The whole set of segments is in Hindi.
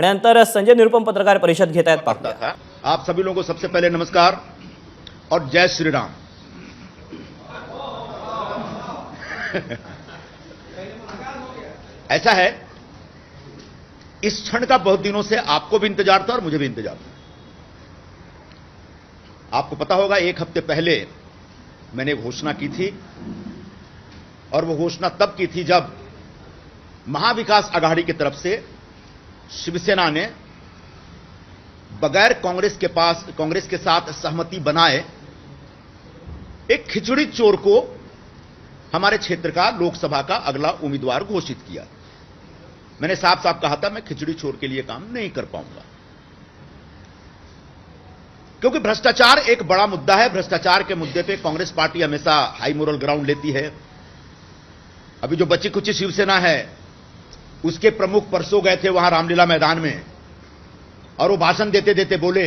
आणि नंतर संजय निरुपम पत्रकार परिषद घेत आहेत. पाहूया. आप सभी लोगों को सबसे पहले नमस्कार और जय श्री राम. ऐसा है, इस क्षण का बहुत दिनों से आपको भी इंतजार था और मुझे भी इंतजार था. आपको पता होगा, एक हफ्ते पहले मैंने घोषणा की थी और वो घोषणा तब की थी जब महाविकास आघाड़ी की तरफ से शिवसेना ने बगैर कांग्रेस के साथ सहमति बनाए एक खिचड़ी चोर को हमारे क्षेत्र का लोकसभा का अगला उम्मीदवार घोषित किया. मैंने साफ साफ कहा था, मैं खिचड़ी चोर के लिए काम नहीं कर पाऊंगा, क्योंकि भ्रष्टाचार एक बड़ा मुद्दा है. भ्रष्टाचार के मुद्दे पे कांग्रेस पार्टी हमेशा हाई मोरल ग्राउंड लेती है. अभी जो बची कुची शिवसेना है, उसके प्रमुख परसों गए थे वहां रामलीला मैदान में और वो भाषण देते देते बोले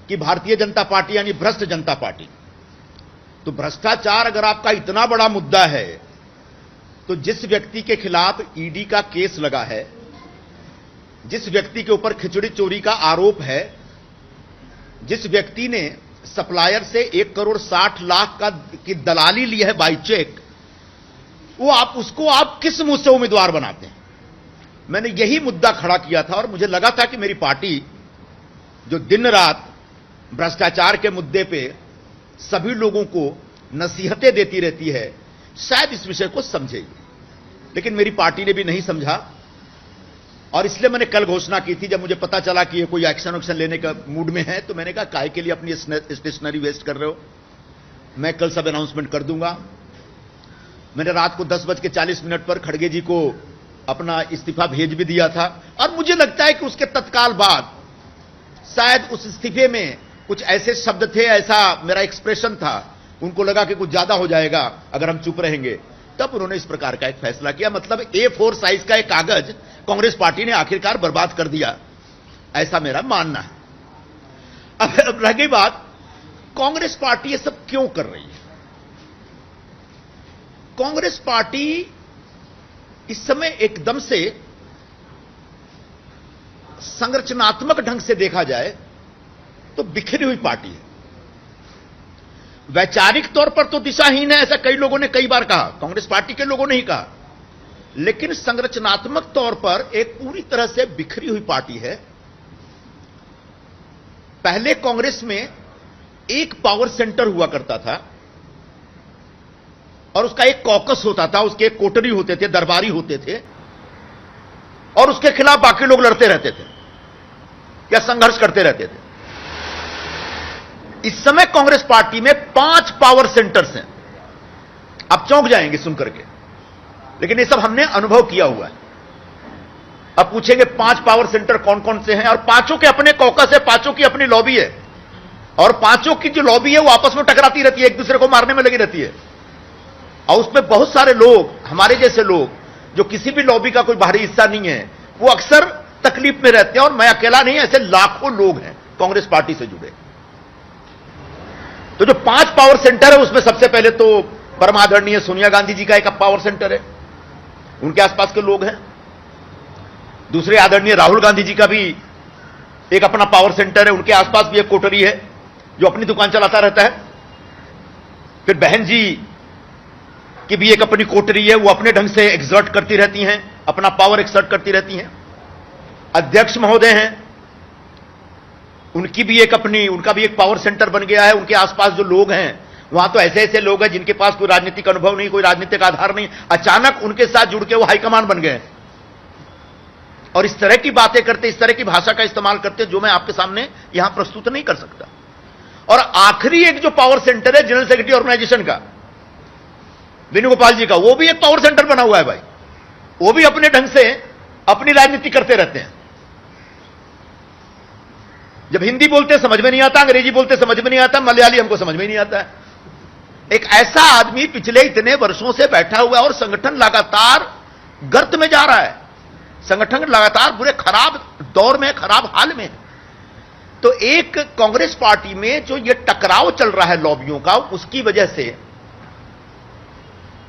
कि भारतीय जनता पार्टी यानी भ्रष्ट जनता पार्टी. तो भ्रष्टाचार अगर आपका इतना बड़ा मुद्दा है, तो जिस व्यक्ति के खिलाफ ईडी का केस लगा है, जिस व्यक्ति के ऊपर खिचड़ी चोरी का आरोप है, जिस व्यक्ति ने सप्लायर से 1,60,00,000 की दलाली ली है बाई चेक, उसको आप किस मुंह से उम्मीदवार बनाते हैं? मैंने यही मुद्दा खड़ा किया था और मुझे लगा था कि मेरी पार्टी जो दिन रात भ्रष्टाचार के मुद्दे पे सभी लोगों को नसीहतें देती रहती है, शायद इस विषय को समझेगी. लेकिन मेरी पार्टी ने भी नहीं समझा और इसलिए मैंने कल घोषणा की थी. जब मुझे पता चला कि ये कोई एक्शन लेने का मूड में है, तो मैंने कहा, काहे के लिए अपनी स्टेशनरी वेस्ट कर रहे हो? मैं कल सब अनाउंसमेंट कर दूंगा. मैंने रात को 10:40 पर खड़गे जी को अपना इस्तीफा भेज भी दिया था और मुझे लगता है कि उसके तत्काल बाद शायद उस इस्तीफे में कुछ ऐसे शब्द थे, ऐसा मेरा एक्सप्रेशन था, उनको लगा कि कुछ ज्यादा हो जाएगा अगर हम चुप रहेंगे. तब उन्होंने इस प्रकार का एक फैसला किया. मतलब A4 साइज का एक कागज कांग्रेस पार्टी ने आखिरकार बर्बाद कर दिया, ऐसा मेरा मानना है. अब रह गई बात, कांग्रेस पार्टी ये सब क्यों कर रही है? कांग्रेस पार्टी इस समय एकदम से संरचनात्मक ढंग से देखा जाए तो बिखरी हुई पार्टी है. वैचारिक तौर पर तो दिशाहीन है, ऐसा कई लोगों ने कई बार कहा, कांग्रेस पार्टी के लोगों ने ही कहा. लेकिन संरचनात्मक तौर पर एक पूरी तरह से बिखरी हुई पार्टी है. पहले कांग्रेस में एक पावर सेंटर हुआ करता था और उसका एक कॉकस होता था, उसके एक कोटरी होते थे, दरबारी होते थे और उसके खिलाफ बाकी लोग लड़ते रहते थे या संघर्ष करते रहते थे. इस समय कांग्रेस पार्टी में 5 पावर सेंटर्स हैं. आप चौंक जाएंगे सुनकर के, लेकिन ये सब हमने अनुभव किया हुआ है. अब पूछेंगे 5 पावर सेंटर कौन कौन से हैं, और पांचों के अपने कॉकस है, पांचों की अपनी लॉबी है और पांचों की जो लॉबी है वो आपस में टकराती रहती है, एक दूसरे को मारने में लगी रहती है. और उसमें बहुत सारे लोग, हमारे जैसे लोग जो किसी भी लॉबी का कोई बाहरी हिस्सा नहीं है, वो अक्सर तकलीफ में रहते हैं. और मैं अकेला नहीं, ऐसे लाखों लोग हैं कांग्रेस पार्टी से जुड़े. तो जो 5 पावर सेंटर है, उसमें सबसे पहले तो परम आदरणीय सोनिया गांधी जी का एक पावर सेंटर है, उनके आसपास के लोग हैं. दूसरे आदरणीय राहुल गांधी जी का भी एक अपना पावर सेंटर है, उनके आसपास भी एक कोटरी है जो अपनी दुकान चलाता रहता है. फिर बहन जी की भी एक अपनी कोटरी है, वो अपने ढंग से एक्सर्ट करती रहती हैं, अपना पावर एक्सर्ट करती रहती हैं. अध्यक्ष महोदय हैं, उनका भी एक पावर सेंटर बन गया है. उनके आसपास जो लोग हैं, वहां तो ऐसे ऐसे लोग हैं जिनके पास कोई राजनीतिक अनुभव नहीं, कोई राजनीतिक आधार नहीं, अचानक उनके साथ जुड़ के वो हाईकमान बन गए और इस तरह की बातें करते, इस तरह की भाषा का इस्तेमाल करते जो मैं आपके सामने यहां प्रस्तुत नहीं कर सकता. और आखिरी एक जो पावर सेंटर है जनरल सेक्रेटरी ऑर्गेनाइजेशन का, वेणुगोपाल जी का, वो भी एक पावर सेंटर बना हुआ है भाई. वो भी अपने ढंग से अपनी राजनीति करते रहते हैं. जब हिंदी बोलते समझ में नहीं आता, अंग्रेजी बोलते समझ में नहीं आता, मलयाली हमको समझ में नहीं आता है. एक ऐसा आदमी पिछले इतने वर्षों से बैठा हुआ है और संगठन लगातार गर्त में जा रहा है. संगठन लगातार बुरे खराब दौर में, खराब हाल में. तो एक कांग्रेस पार्टी में जो ये टकराव चल रहा है लॉबियों का, उसकी वजह से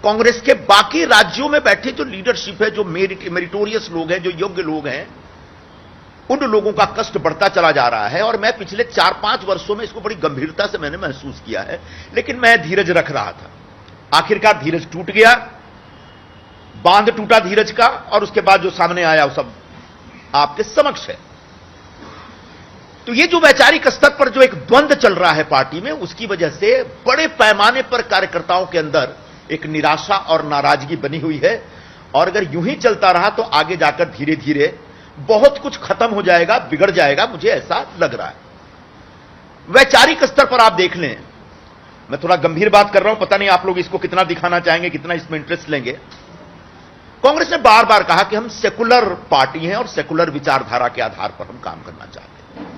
कांग्रेस के बाकी राज्यों में बैठे जो लीडरशिप है, जो मेरिटोरियस लोग हैं, जो योग्य लोग हैं, उन लोगों का कष्ट बढ़ता चला जा रहा है। और मैं पिछले 4-5 वर्षों में इसको बड़ी गंभीरता से मैंने महसूस किया है, लेकिन मैं धीरज रख रहा था। आखिरकार धीरज टूट गया, बांध टूटा धीरज का, और उसके बाद जो सामने आया वो सब आपके समक्ष है। तो ये जो वैचारिक स्तर पर जो एक द्वंद्व चल रहा है पार्टी में, उसकी वजह से बड़े पैमाने पर कार्यकर्ताओं के अंदर एक निराशा और नाराजगी बनी हुई है। और अगर यूं ही चलता रहा तो आगे जाकर धीरे धीरे बहुत कुछ खत्म हो जाएगा, बिगड़ जाएगा, मुझे ऐसा लग रहा है। वैचारिक स्तर पर आप देख लें, मैं थोड़ा गंभीर बात कर रहा हूं, पता नहीं आप लोग इसको कितना दिखाना चाहेंगे, कितना इसमें इंटरेस्ट लेंगे। कांग्रेस ने बार बार कहा कि हम सेकुलर पार्टी हैं और सेकुलर विचारधारा के आधार पर हम काम करना चाहते हैं।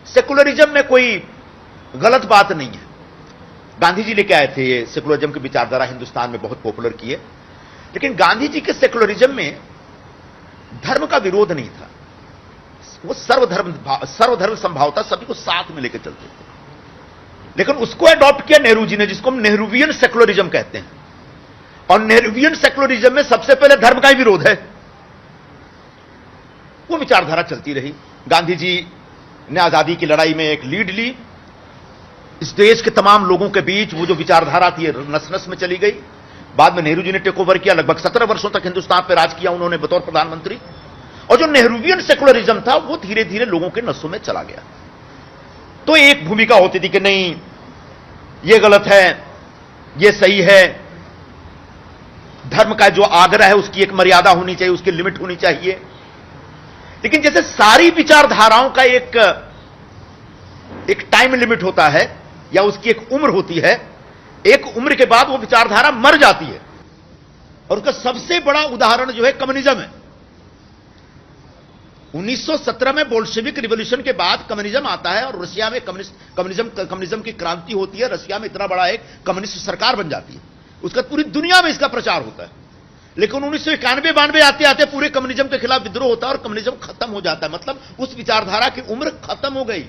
सेकुलरिज्म में कोई गलत बात नहीं है। गांधी जी लेके आए थे ये सेकुलरिज्म की विचारधारा, हिंदुस्तान में बहुत पॉपुलर की है। लेकिन गांधी जी के सेकुलरिज्म में धर्म का विरोध नहीं था, वो सर्वधर्म संभावता, सभी को साथ में लेकर चलते थे। लेकिन उसको अडॉप्ट किया नेहरू जी ने, जिसको हम नेहरूवियन सेकुलरिज्म कहते हैं। और नेहरूवियन सेकुलरिज्म में सबसे पहले धर्म का ही विरोध है। वो विचारधारा चलती रही। गांधी जी ने आजादी की लड़ाई में एक लीड ली, इस देश के तमाम लोगों के बीच वो जो विचारधारा थी नस नस में चली गई। बाद में नेहरू जी ने टेक ओवर किया, लगभग 17 वर्षों तक हिंदुस्तान पर राज किया उन्होंने बतौर प्रधानमंत्री। और जो नेहरूवियन सेकुलरिज्म था वो धीरे धीरे लोगों के नसों में चला गया। तो एक भूमिका होती थी कि नहीं ये गलत है, ये सही है, धर्म का जो आग्रह है उसकी एक मर्यादा होनी चाहिए, उसकी लिमिट होनी चाहिए। लेकिन जैसे सारी विचारधाराओं का एक टाइम लिमिट होता है या उसकी एक उम्र होती है, एक उम्र के बाद वो विचारधारा मर जाती है। और उसका सबसे बड़ा उदाहरण जो है कम्युनिज्म है। 1917 में बोल्शेविक रिवॉल्यूशन के बाद कम्युनिज्म आता है और रशिया में कम्युनिज्म की क्रांति होती है। रशिया में इतना बड़ा एक कम्युनिस्ट सरकार बन जाती है, उसका पूरी दुनिया में इसका प्रचार होता है। लेकिन 1991-92 आते आते पूरे कम्युनिज्म के खिलाफ विद्रोह होता है और कम्युनिज्म खत्म हो जाता है। मतलब उस विचारधारा की उम्र खत्म हो गई।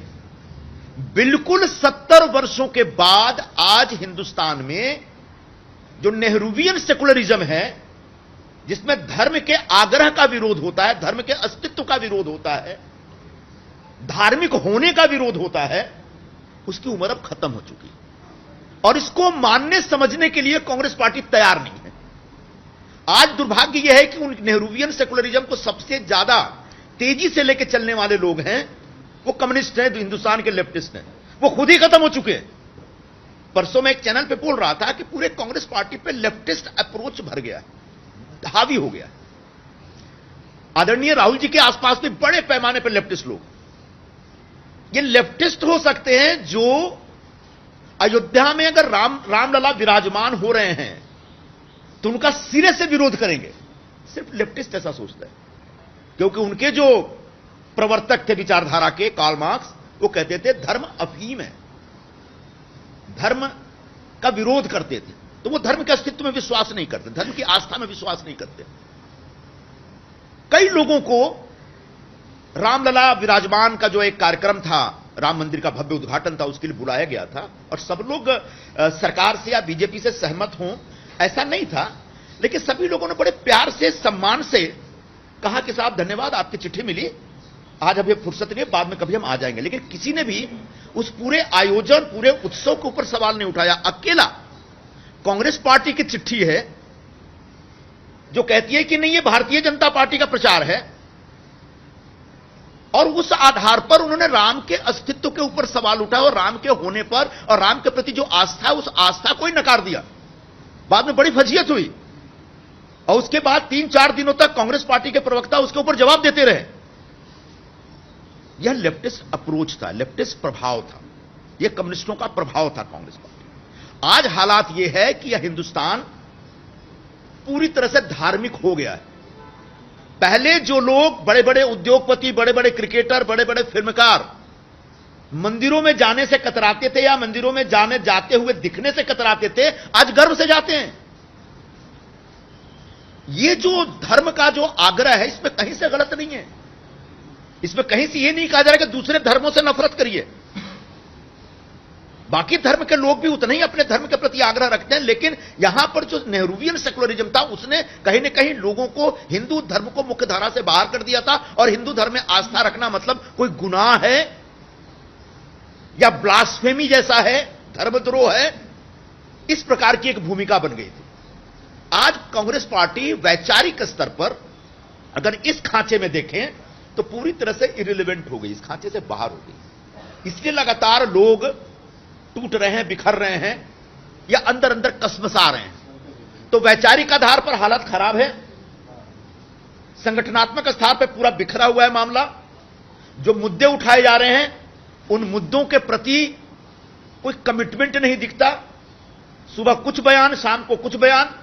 बिल्कुल 70 वर्षों के बाद आज हिंदुस्तान में जो नेहरूवियन सेकुलरिज्म है, जिसमें धर्म के आग्रह का विरोध होता है, धर्म के अस्तित्व का विरोध होता है, धार्मिक होने का विरोध होता है, उसकी उम्र अब खत्म हो चुकी है। और इसको मानने समझने के लिए कांग्रेस पार्टी तैयार नहीं है। आज दुर्भाग्य यह है कि उन नेहरूवियन सेकुलरिज्म को सबसे ज्यादा तेजी से लेकर चलने वाले लोग हैं वो कम्युनिस्ट हैं, जो हिंदुस्तान के लेफ्टिस्ट हैं। वो खुद ही खत्म हो चुके हैं। परसों मैं एक चैनल पे बोल रहा था कि पूरे कांग्रेस पार्टी पे लेफ्टिस्ट अप्रोच भर गया है, हावी हो गया। आदरणीय राहुल जी के आसपास भी बड़े पैमाने पर लेफ्टिस्ट लोग, ये लेफ्टिस्ट हो सकते हैं जो अयोध्या में अगर रामलला विराजमान हो रहे हैं तो उनका सिरे से विरोध करेंगे। सिर्फ लेफ्टिस्ट ऐसा सोचता है, क्योंकि उनके जो प्रवर्तक थे विचारधारा के, कार्ल मार्क्स, वो कहते थे धर्म अफीम है, धर्म का विरोध करते थे। तो वो धर्म के अस्तित्व में विश्वास नहीं करते, धर्म की आस्था में विश्वास नहीं करते। कई लोगों को रामलला विराजमान का जो एक कार्यक्रम था, राम मंदिर का भव्य उद्घाटन था, उसके लिए बुलाया गया था और सब लोग सरकार से या बीजेपी से सहमत हों ऐसा नहीं था। लेकिन सभी लोगों ने बड़े प्यार से, सम्मान से कहा कि साहब धन्यवाद, आपकी चिट्ठी मिली, आज अभी फुर्सत नहीं है, बाद में कभी हम आ जाएंगे। लेकिन किसी ने भी उस पूरे आयोजन, पूरे उत्सव के ऊपर सवाल नहीं उठाया। अकेला कांग्रेस पार्टी की चिट्ठी है जो कहती है कि नहीं, ये भारतीय जनता पार्टी का प्रचार है। और उस आधार पर उन्होंने राम के अस्तित्व के ऊपर सवाल उठाया और राम के होने पर और राम के प्रति जो आस्था है, उस आस्था को ही नकार दिया। बाद में बड़ी फजीयत हुई और उसके बाद 3-4 दिनों तक कांग्रेस पार्टी के प्रवक्ता उसके ऊपर जवाब देते रहे। यह लेफ्टिस्ट अप्रोच था, लेफ्टिस्ट प्रभाव था, यह कम्युनिस्टों का प्रभाव था कांग्रेस पार्टी। आज हालात यह है कि यह हिंदुस्तान पूरी तरह से धार्मिक हो गया है। पहले जो लोग बड़े बड़े उद्योगपति, बड़े बड़े क्रिकेटर, बड़े बड़े फिल्मकार मंदिरों में जाने से कतराते थे या मंदिरों में जाते हुए दिखने से कतराते थे, आज गर्व से जाते हैं। यह जो धर्म का जो आग्रह है, इसमें कहीं से गलत नहीं है। इसमें कहीं से यह नहीं कहा जा रहा कि दूसरे धर्मों से नफरत करिए। बाकी धर्म के लोग भी उतना ही अपने धर्म के प्रति आग्रह रखते हैं, लेकिन यहां पर जो नेहरूवियन सेकुलरिज्म था उसने कहीं ना कहीं लोगों को हिंदू धर्म को मुख्य धारा से बाहर कर दिया था। और हिंदू धर्म में आस्था रखना मतलब कोई गुनाह है या ब्लास्फेमी जैसा है, धर्मद्रोह है, इस प्रकार की एक भूमिका बन गई थी। आज कांग्रेस पार्टी वैचारिक स्तर पर अगर इस खांचे में देखें तो पूरी तरह से इरिलेवेंट हो गई, इस खांचे से बाहर हो गई। इसलिए लगातार लोग टूट रहे हैं, बिखर रहे हैं या अंदर अंदर कसमसा रहे हैं। तो वैचारिक आधार पर हालत खराब है, संगठनात्मक स्तर पर पूरा बिखरा हुआ है मामला। जो मुद्दे उठाए जा रहे हैं उन मुद्दों के प्रति कोई कमिटमेंट नहीं दिखता। सुबह कुछ बयान, शाम को कुछ बयान।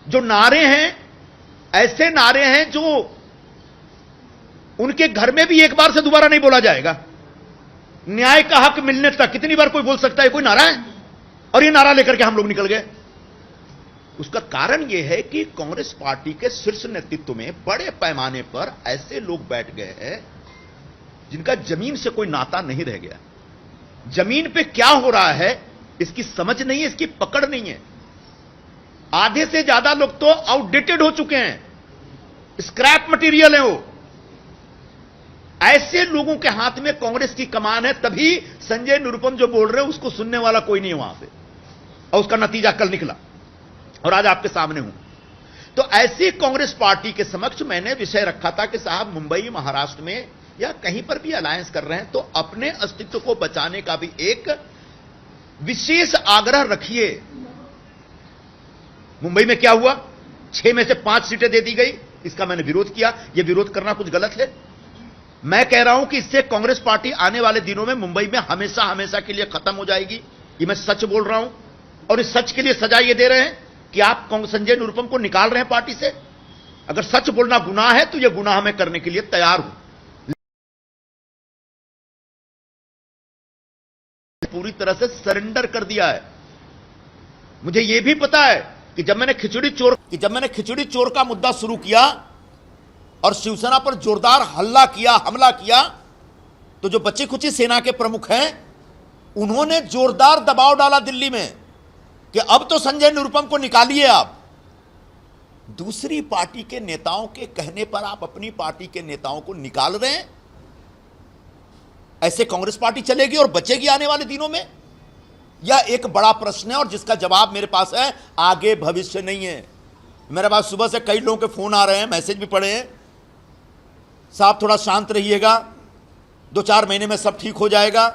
जो नारे हैं ऐसे नारे हैं जो उनके घर में भी एक बार से दोबारा नहीं बोला जाएगा। न्याय का हक मिलने तक कितनी बार कोई बोल सकता है, कोई नारा है? और ये नारा लेकर के हम लोग निकल गए। उसका कारण यह है कि कांग्रेस पार्टी के शीर्ष नेतृत्व में बड़े पैमाने पर ऐसे लोग बैठ गए हैं जिनका जमीन से कोई नाता नहीं रह गया। जमीन पे क्या हो रहा है इसकी समझ नहीं है, इसकी पकड़ नहीं है। आधे से ज्यादा लोग तो आउटडेटेड हो चुके हैं, स्क्रैप मटेरियल है वो। ऐसे लोगों के हाथ में कांग्रेस की कमान है, तभी संजय निरुपम जो बोल रहे हैं उसको सुनने वाला कोई नहीं है वहां पे। और उसका नतीजा कल निकला और आज आपके सामने हूं। तो ऐसी कांग्रेस पार्टी के समक्ष मैंने विषय रखा था कि साहब मुंबई, महाराष्ट्र में या कहीं पर भी अलायंस कर रहे हैं तो अपने अस्तित्व को बचाने का भी एक विशेष आग्रह रखिए। मुंबई में क्या हुआ? 6 में से 5 सीटें दे दी गई, इसका मैंने विरोध किया। यह विरोध करना कुछ गलत है? मैं कह रहा हूं कि इससे कांग्रेस पार्टी आने वाले दिनों में मुंबई में हमेशा हमेशा के लिए खत्म हो जाएगी। ये मैं सच बोल रहा हूं। और इस सच के लिए सजा ये दे रहे हैं कि आप संजय निरुपम को निकाल रहे हैं पार्टी से। अगर सच बोलना गुनाह है तो यह गुनाह मैं करने के लिए तैयार हूं। पूरी तरह से सरेंडर कर दिया है। मुझे यह भी पता है कि जब मैंने खिचड़ी चोर का मुद्दा शुरू किया और शिवसेना पर जोरदार हमला किया तो जो बची खुची सेना के प्रमुख हैं उन्होंने जोरदार दबाव डाला दिल्ली में कि अब तो संजय निरुपम को निकालिए आप। दूसरी पार्टी के नेताओं के कहने पर आप अपनी पार्टी के नेताओं को निकाल रहे हैं। ऐसे कांग्रेस पार्टी चलेगी और बचेगी आने वाले दिनों में? यह एक बड़ा प्रश्न है और जिसका जवाब मेरे पास है, आगे भविष्य नहीं है। मेरे पास सुबह से कई लोगों के फोन आ रहे हैं, मैसेज भी पड़े हैं, साहब थोड़ा शांत रहिएगा, 2-4 महीने में सब ठीक हो जाएगा,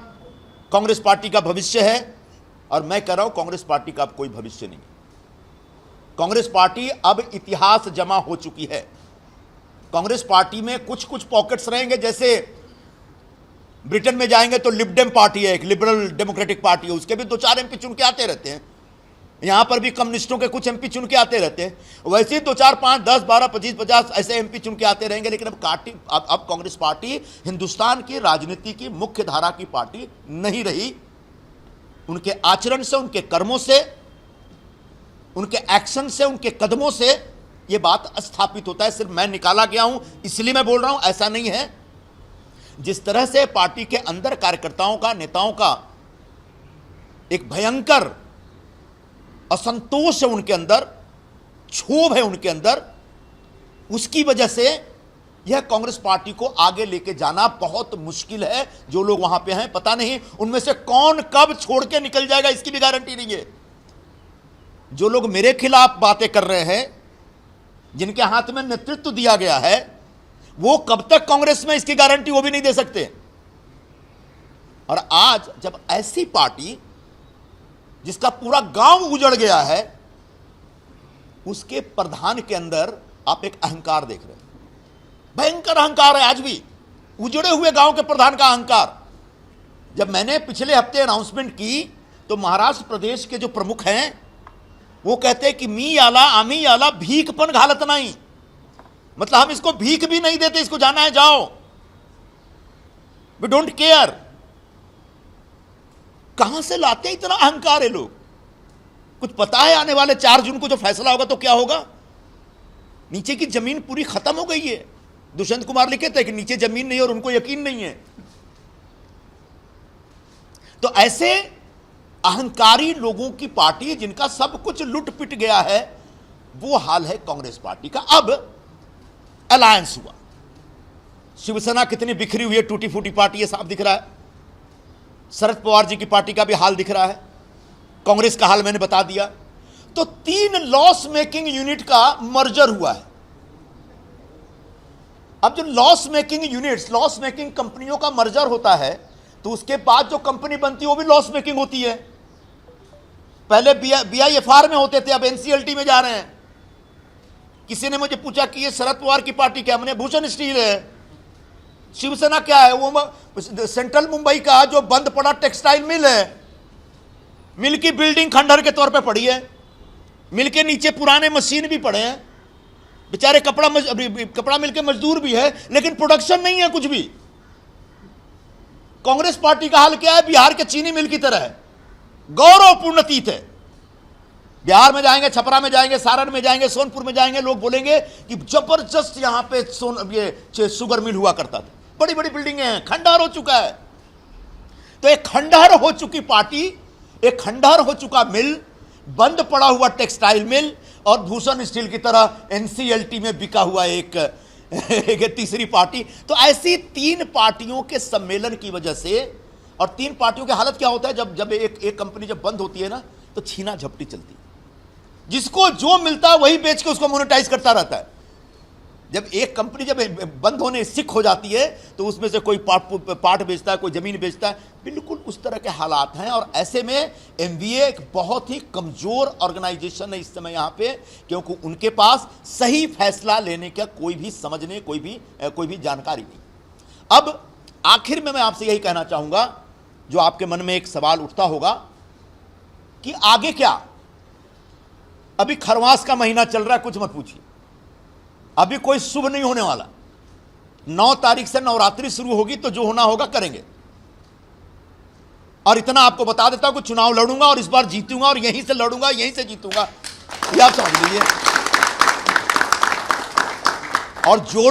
कांग्रेस पार्टी का भविष्य है। और मैं कह रहा हूं कांग्रेस पार्टी का अब कोई भविष्य नहीं। कांग्रेस पार्टी अब इतिहास जमा हो चुकी है। कांग्रेस पार्टी में कुछ कुछ पॉकेट्स रहेंगे, जैसे ब्रिटेन में जाएंगे तो लिबडेम पार्टी है, एक लिबरल डेमोक्रेटिक पार्टी है, उसके भी 2-4 एमपी चुन के आते रहते हैं। यहां पर भी कम्युनिस्टों के कुछ एमपी चुन के आते रहते हैं। वैसे ही 2-4, 5, 10, 12, 25, 50 ऐसे एमपी चुन के आते रहेंगे। लेकिन अब कांग्रेस पार्टी हिंदुस्तान की राजनीति की मुख्य धारा की पार्टी नहीं रही। उनके आचरण से, उनके कर्मों से, उनके एक्शन से, उनके कदमों से यह बात स्थापित होता है। सिर्फ मैं निकाला गया हूं इसलिए मैं बोल रहा हूं, ऐसा नहीं है। जिस तरह से पार्टी के अंदर कार्यकर्ताओं का, नेताओं का एक भयंकर असंतोष है उनके अंदर, क्षोभ है उनके अंदर, उसकी वजह से यह कांग्रेस पार्टी को आगे लेके जाना बहुत मुश्किल है। जो लोग वहां पे हैं, पता नहीं उनमें से कौन कब छोड़ के निकल जाएगा, इसकी भी गारंटी नहीं है। जो लोग मेरे खिलाफ बातें कर रहे हैं, जिनके हाथ में नेतृत्व दिया गया है, वो कब तक कांग्रेस में, इसकी गारंटी वो भी नहीं दे सकते। और आज जब ऐसी पार्टी जिसका पूरा गांव उजड़ गया है, उसके प्रधान के अंदर आप एक अहंकार देख रहे हैं। भयंकर अहंकार है आज भी, उजड़े हुए गांव के प्रधान का अहंकार। जब मैंने पिछले हफ्ते अनाउंसमेंट की तो महाराष्ट्र प्रदेश के जो प्रमुख हैं वो कहते हैं कि मी आला आमी आला भीखपन घालत नहीं, मतलब हम इसको भीख भी नहीं देते, इसको जाना है जाओ, वी डोंट केयर। कहां से लाते हैं इतना अहंकार है लोग? कुछ पता है आने वाले 4 जून को जो फैसला होगा तो क्या होगा? नीचे की जमीन पूरी खत्म हो गई है। दुष्यंत कुमार लिखे थे कि नीचे जमीन नहीं है और उनको यकीन नहीं है। तो ऐसे अहंकारी लोगों की पार्टी जिनका सब कुछ लुट पिट गया है, वो हाल है कांग्रेस पार्टी का। अब अलायंस हुआ, शिवसेना कितनी बिखरी हुई है, टूटी फूटी पार्टी है, साफ दिख रहा है। शरद पवार जी की पार्टी का भी हाल दिख रहा है, कांग्रेस का हाल मैंने बता दिया। तो 3 लॉस मेकिंग यूनिट का मर्जर हुआ है। अब जो loss making units, loss making कंपनियों का मर्जर होता है, तो उसके बाद जो कंपनी बनती है वो भी लॉस मेकिंग होती है। पहले BIFR में होते थे, अब NCLT में जा रहे हैं। किसी ने मुझे पूछा कि ये शरद पवार की पार्टी क्या? मैंने भूषण स्टील है। शिवसेना क्या है? वो सेंट्रल मुंबई का जो बंद पड़ा टेक्सटाइल मिल है, मिल की बिल्डिंग खंडहर के तौर पे पड़ी है, मिल के नीचे पुराने मशीन भी पड़े हैं, बेचारे कपड़ा मिल के मजदूर भी है, लेकिन प्रोडक्शन नहीं है कुछ भी। कांग्रेस पार्टी का हाल क्या है? बिहार के चीनी मिल की तरह है, गौरवपूर्ण अतीत है। बिहार में जाएंगे, छपरा में जाएंगे, सारण में जाएंगे, सोनपुर में जाएंगे, लोग बोलेंगे कि जबरदस्त यहां पे ये शुगर मिल हुआ करता था, बड़ी बड़ी बिल्डिंगें हैं, खंडहर हो चुका है। तो एक खंडहर हो चुकी पार्टी, एक खंडहर हो चुका मिल, बंद पड़ा हुआ टेक्सटाइल मिल, और भूषण स्टील की तरह NCLT में बिका हुआ एक तीसरी पार्टी। तो ऐसी 3 पार्टियों के सम्मेलन की वजह से, और 3 पार्टियों की हालत क्या होता है, जब एक कंपनी जब बंद होती है ना, तो छीना झपटी चलती है, जिसको जो मिलता है वही बेच के उसको मोनेटाइज करता रहता है। जब एक कंपनी जब बंद होने सिक हो जाती है, तो उसमें से कोई पार्ट बेचता है, कोई जमीन बेचता है, बिल्कुल उस तरह के हालात हैं। और ऐसे में MVA एक बहुत ही कमजोर ऑर्गेनाइजेशन है इस समय यहां पे, क्योंकि उनके पास सही फैसला लेने का कोई भी समझने, कोई भी जानकारी नहीं। अब आखिर में मैं आपसे यही कहना चाहूंगा, जो आपके मन में एक सवाल उठता होगा कि आगे क्या। अभी खरवास का महीना चल रहा है, कुछ मत पूछिए, अभी कोई शुभ नहीं होने वाला। 9 तारीख से नवरात्रि शुरू होगी, तो जो होना होगा करेंगे। और इतना आपको बता देता हूं कि चुनाव लड़ूंगा और इस बार जीतूंगा, और यहीं से लड़ूंगा, यहीं से जीतूंगा, ये आप समझ लीजिए। और जो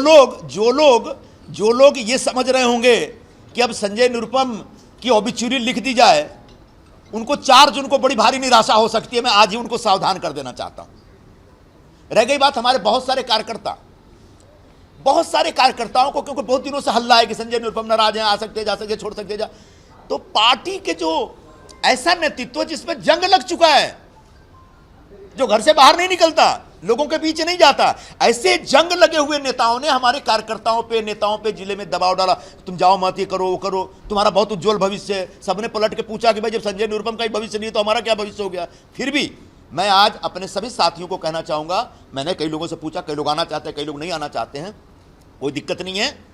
लोग ये समझ रहे होंगे कि अब संजय निरुपम की ओबिचुरी लिख दी जाए, उनको 4 जून को बड़ी भारी निराशा हो सकती है। मैं आज ही उनको सावधान कर देना चाहता हूं। रह गई बात हमारे बहुत सारे कार्यकर्ताओं को, क्योंकि बहुत दिनों से हल्ला है कि संजय निरुपम नाराज हैं, आ सकते, जा सकते, छोड़ सकते, जा। तो पार्टी के जो ऐसा नेतृत्व जिसमें जंग लग चुका है, जो घर से बाहर नहीं निकलता, लोगों के बीच नहीं जाता, ऐसे जंग लगे हुए नेताओं ने हमारे नेताओं पे जिले में दबाव डाला, तुम जाओ मत, ये करो, वो करो, तुम्हारा बहुत उज्जवल भविष्य है। सबने पलट के पूछा कि भाई जब संजय निरुपम का ही भविष्य नहीं तो हमारा क्या भविष्य हो गया। फिर भी मैं आज अपने सभी साथियों को कहना चाहूंगा, मैंने कई लोगों से पूछा, कई लोग आना चाहते हैं, कई लोग नहीं आना चाहते हैं, कोई दिक्कत नहीं है।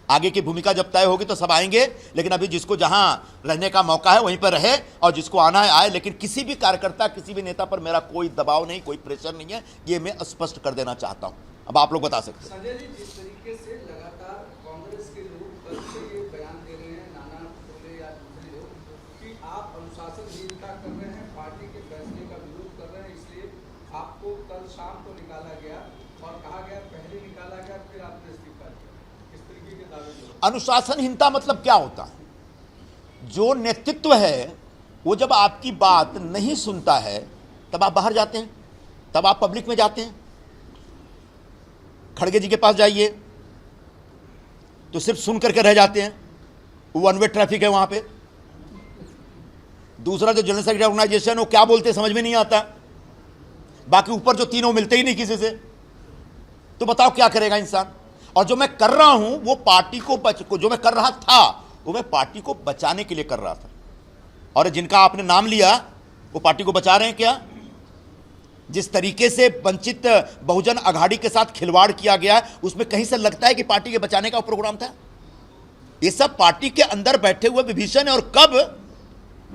आगे की भूमिका जब तय होगी तो सब आएंगे, लेकिन अभी जिसको जहां रहने का मौका है वहीं पर रहे, और जिसको आना है आए। लेकिन किसी भी कार्यकर्ता, किसी भी नेता पर मेरा कोई दबाव नहीं, कोई प्रेशर नहीं है, ये मैं स्पष्ट कर देना चाहता हूं। अब आप लोग बता सकते हैं। संजय जी, जिस तरीके से लगातार कांग्रेस के लोग कल से ये बयान दे रहे हैं, नाना टोले या दूसरे लोग, कि आप अनुशासनहीनता कर रहे हैं, पार्टी के फैसले का विरोध कर रहे हैं, इसलिए आपको कल शाम को निकाला गया और कहा गया, पहले निकाला गया फिर आपने इस्तीफा दिया। इस तरीके के दावे। अनुशासनहीनता मतलब क्या होता है? जो नेतृत्व है वो जब आपकी बात नहीं सुनता है, तब आप बाहर जाते हैं, तब आप पब्लिक में जाते हैं। खड़गे जी के पास जाइए तो सिर्फ सुन करके रह जाते हैं, वो वन वे ट्रैफिक है वहां पे। दूसरा जो जनरल सेक्रेटरी ऑर्गेनाइजेशन, वो क्या बोलते समझ में नहीं आता। बाकी ऊपर जो तीनों मिलते ही नहीं किसी से, तो बताओ क्या करेगा इंसान। और जो मैं कर रहा हूं वो पार्टी को जो मैं कर रहा था वो मैं पार्टी को बचाने के लिए कर रहा था। और जिनका आपने नाम लिया वो पार्टी को बचा रहे हैं क्या? जिस तरीके से वंचित बहुजन अघाड़ी के साथ खिलवाड़ किया गया, उसमें कहीं से लगता है कि पार्टी के बचाने का प्रोग्राम था? ये सब पार्टी के अंदर बैठे हुए विभीषण है, और कब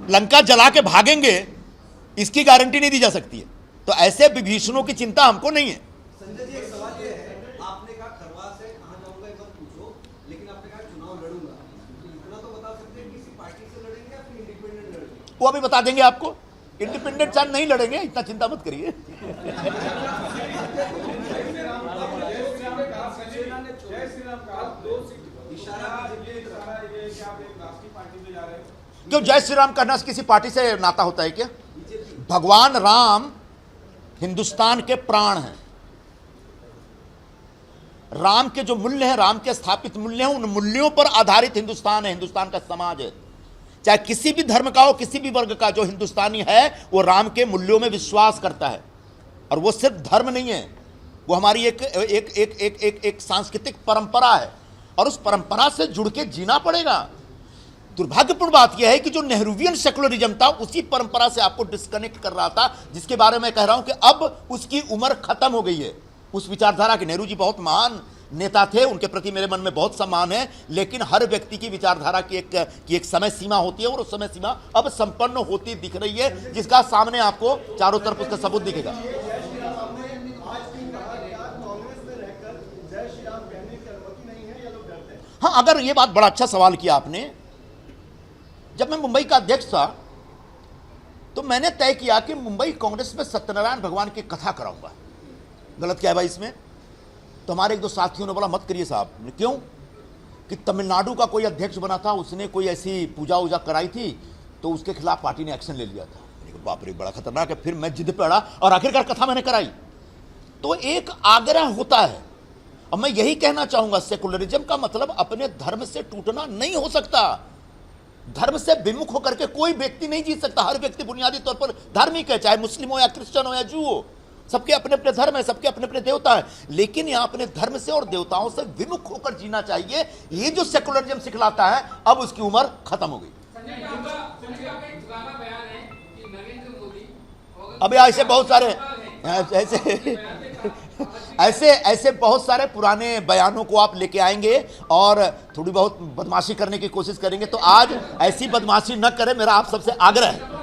लंका जला के भागेंगे इसकी गारंटी नहीं दी जा सकती है। तो ऐसे विभीषणों की चिंता हमको नहीं है। संजय जी, एक सवाल ये है, आपने कहा खरवास है, कहां जाऊंगा एक बार पूछो, लेकिन आपने कहा चुनाव लड़ूंगा, तो इतना तो बता सकते हैं किसी पार्टी से लड़ेंगे या फिर इंडिपेंडेंट लड़ेंगे? वो अभी बता देंगे आपको। इंडिपेंडेंट चांद नहीं लड़ेंगे, इतना चिंता मत करिए। क्यों जय श्री राम कहना किसी पार्टी से नाता होता है क्या? भगवान राम हिंदुस्तान के प्राण हैं। राम के जो मूल्य हैं, राम के स्थापित मूल्य हैं, उन मूल्यों पर आधारित हिंदुस्तान है, हिंदुस्तान का समाज है। चाहे किसी भी धर्म का हो, किसी भी वर्ग का, जो हिंदुस्तानी है वो राम के मूल्यों में विश्वास करता है। और वो सिर्फ धर्म नहीं है, वो हमारी एक सांस्कृतिक परंपरा है, और उस परंपरा से जुड़ के जीना पड़ेगा। दुर्भाग्यपूर्ण बात यह है कि जो नेहरूवियन सेकुलरिज्म था, उसी परंपरा से आपको डिस्कनेक्ट कर रहा था, जिसके बारे में कह रहा हूं कि अब उसकी उम्र खत्म हो गई है। उस विचारधारा के, नेहरू जी बहुत महान नेता थे, उनके प्रति मेरे मन में बहुत सम्मान है, लेकिन हर व्यक्ति की विचारधारा की एक समय सीमा होती है, और उस समय सीमा अब संपन्न होती दिख रही है, जिसका सामने आपको चारों तरफ उसका सबूत दिखेगा। हाँ, अगर ये बात, बड़ा अच्छा सवाल किया आपने। जब मैं मुंबई का अध्यक्ष था तो मैंने तय किया कि मुंबई कांग्रेस में सत्यनारायण भगवान की कथा कराऊंगा। गलत क्या है भाई इसमें? तो हमारे एक दो साथियों ने बोला मत करिए साहब। क्यों? कि तमिलनाडु का कोई अध्यक्ष बना था, उसने कोई ऐसी पूजा वूजा कराई थी, तो उसके खिलाफ पार्टी ने एक्शन ले लिया था। मैंने कहा बाप रे, बड़ा खतरनाक है। फिर मैं जिद पे अड़ा और आखिरकार कथा मैंने कराई। तो एक आग्रह होता है, और मैं यही कहना चाहूंगा, सेकुलरिज्म का मतलब अपने धर्म से टूटना नहीं हो सकता। धर्म से विमुख होकर के कोई व्यक्ति नहीं जी सकता। हर व्यक्ति बुनियादी तौर पर धार्मिक है, चाहे मुस्लिम हो या क्रिश्चियन हो या जू हो। सबके अपने अपने धर्म है, सबके अपने अपने देवता है, लेकिन यहां अपने धर्म से और देवताओं से विमुख होकर जीना चाहिए। ये जो सेकुलरिज्म सिखलाता है, अब उसकी उम्र खत्म हो गई। अब ऐसे बहुत सारे ऐसे बहुत सारे पुराने बयानों को आप लेके आएंगे और थोड़ी बहुत बदमाशी करने की कोशिश करेंगे, तो आज ऐसी बदमाशी न करें, मेरा आप सबसे आग्रह है।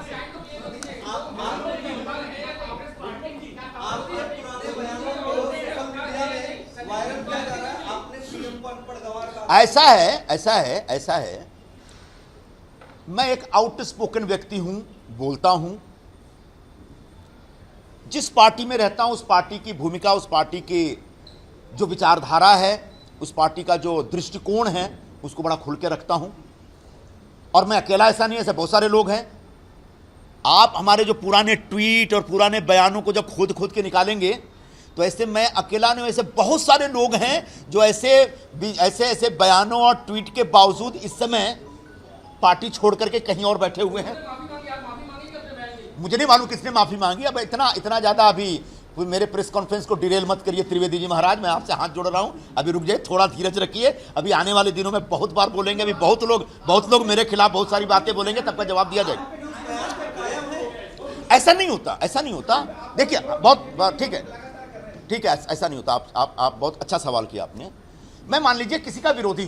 ऐसा है, मैं एक आउटस्पोकन व्यक्ति हूं, बोलता हूं। जिस पार्टी में रहता हूं, उस पार्टी की भूमिका, उस पार्टी की जो विचारधारा है, उस पार्टी का जो दृष्टिकोण है, उसको बड़ा खुल के रखता हूं। और मैं अकेला ऐसा नहीं है, ऐसे बहुत सारे लोग हैं। आप हमारे जो पुराने ट्वीट और पुराने बयानों को जब खोद के निकालेंगे, तो ऐसे मैं अकेला नहीं, ऐसे बहुत सारे लोग हैं जो ऐसे बयानों और ट्वीट के बावजूद इस समय पार्टी छोड़ करके कहीं और बैठे हुए हैं। मुझे नहीं मालूम किसने माफी मांगी। अब इतना ज्यादा अभी मेरे प्रेस कॉन्फ्रेंस को डिरेल मत करिए त्रिवेदी जी महाराज, मैं आपसे हाथ जोड़ रहा हूं। अभी रुक जाइए, थोड़ा धीरज रखिए। अभी आने वाले दिनों में बहुत बार बोलेंगे, अभी बहुत लोग मेरे खिलाफ बहुत सारी बातें बोलेंगे, तब का जवाब दिया जाएगा। ऐसा नहीं होता। देखिए, बहुत ठीक है, ऐसा नहीं होता। आप बहुत अच्छा सवाल किया आपने। मैं मान लीजिए किसी का विरोधी,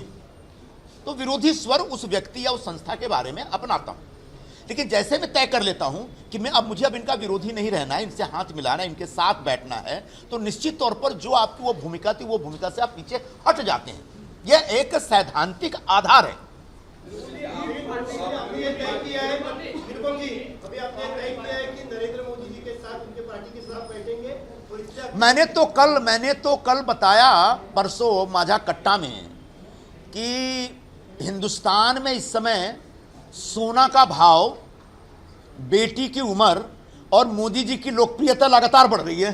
तो विरोधी स्वर उस व्यक्ति या उस संस्था के बारे में अपनाता हूं, लेकिन जैसे मैं तय कर लेता हूं कि मुझे अब इनका विरोधी नहीं रहना है, इनसे हाथ मिलाना है, इनके साथ बैठना है, तो निश्चित तौर पर जो आपकी वो भूमिका थी, वो भूमिका से आप पीछे हट जाते हैं। यह एक सैद्धांतिक आधार है। मैंने तो कल बताया, परसों माझा कट्टा में, कि हिंदुस्तान में इस समय सोना का भाव, बेटी की उम्र और मोदी जी की लोकप्रियता लगातार बढ़ रही है।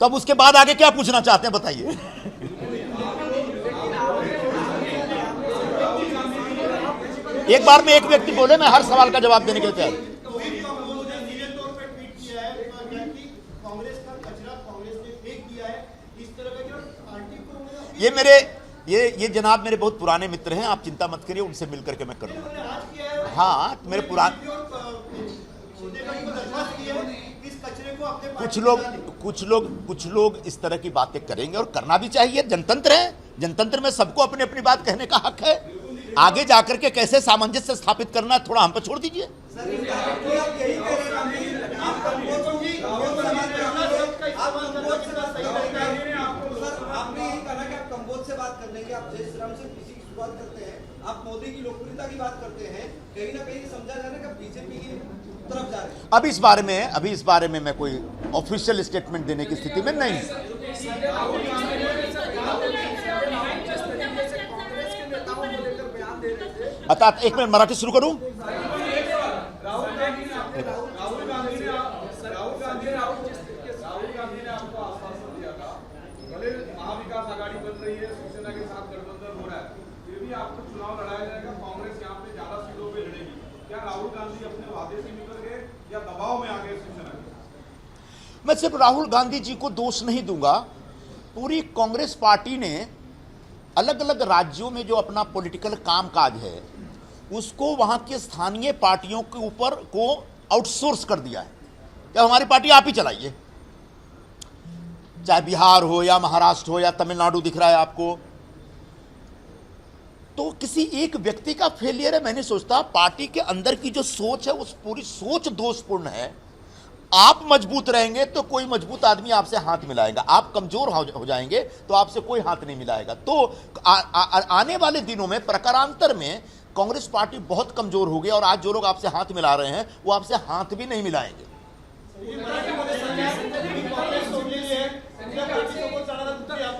तब उसके बाद आगे क्या पूछना चाहते हैं बताइए? एक बार में एक व्यक्ति बोले, मैं हर सवाल का जवाब देने के लिए तैयार। ये जनाब मेरे बहुत पुराने मित्र हैं, आप चिंता मत करिए, उनसे मिलकर के मैं करूंगा। हाँ, मेरे पुराने कुछ लोग इस तरह की बातें करेंगे, और करना भी चाहिए। जनतंत्र है, जनतंत्र में सबको अपनी अपनी बात कहने का हक है। आगे जाकर के कैसे सामंजस्य स्थापित करना, थोड़ा हम पे छोड़ दीजिए। आप जय श्री राम से किसी की शुरुआत करते हैं, आप मोदी की लोकप्रियता की बात करते हैं, कहीं ना कहीं समझा जा रहा है कि बीजेपी की तरफ जा रहे हैं। अभी इस बारे में मैं कोई ऑफिशियल स्टेटमेंट देने की स्थिति में नहीं। आता आता 1 मिनिट मराठी सुरू करू. राहुल गांधी ने आपको आश्वासन दिया था, भले महाविकास आघाड़ी बन रही है, शिवसेना के साथ गठबंधन हो रहा है, फिर भी आपको चुनाव लड़ाया जाएगा, कांग्रेस यहाँ पे ज्यादा सीटों पे लड़ेगी. क्या राहुल गांधी अपने वादे से निकल गए या दबाव में आ गए शिवसेना के? मैं सिर्फ राहुल गांधी जी को दोष नहीं दूंगा. पूरी कांग्रेस पार्टी ने अलग अलग राज्यों में जो अपना पॉलिटिकल कामकाज है उसको वहां के स्थानीय पार्टियों के ऊपर को आउटसोर्स कर दिया है. क्या हमारी पार्टी आप ही चलाइए, चाहे बिहार हो या महाराष्ट्र हो या तमिलनाडु दिख रहा है आपको. तो किसी एक व्यक्ति का फेलियर है मैं नहीं सोचता. पार्टी के अंदर की जो सोच है उस पूरी सोच दोषपूर्ण है. आप मजबूत रहेंगे तो कोई मजबूत आदमी आपसे हाथ मिलाएगा, आप कमजोर हो जाएंगे तो आपसे कोई हाथ नहीं मिलाएगा. तो आने वाले दिनों में प्रकारांतर में कांग्रेस पार्टी बहुत कमजोर हो गई और आज जो लोग आपसे हाथ मिला रहे हैं वो आपसे हाथ भी नहीं मिलाएंगे.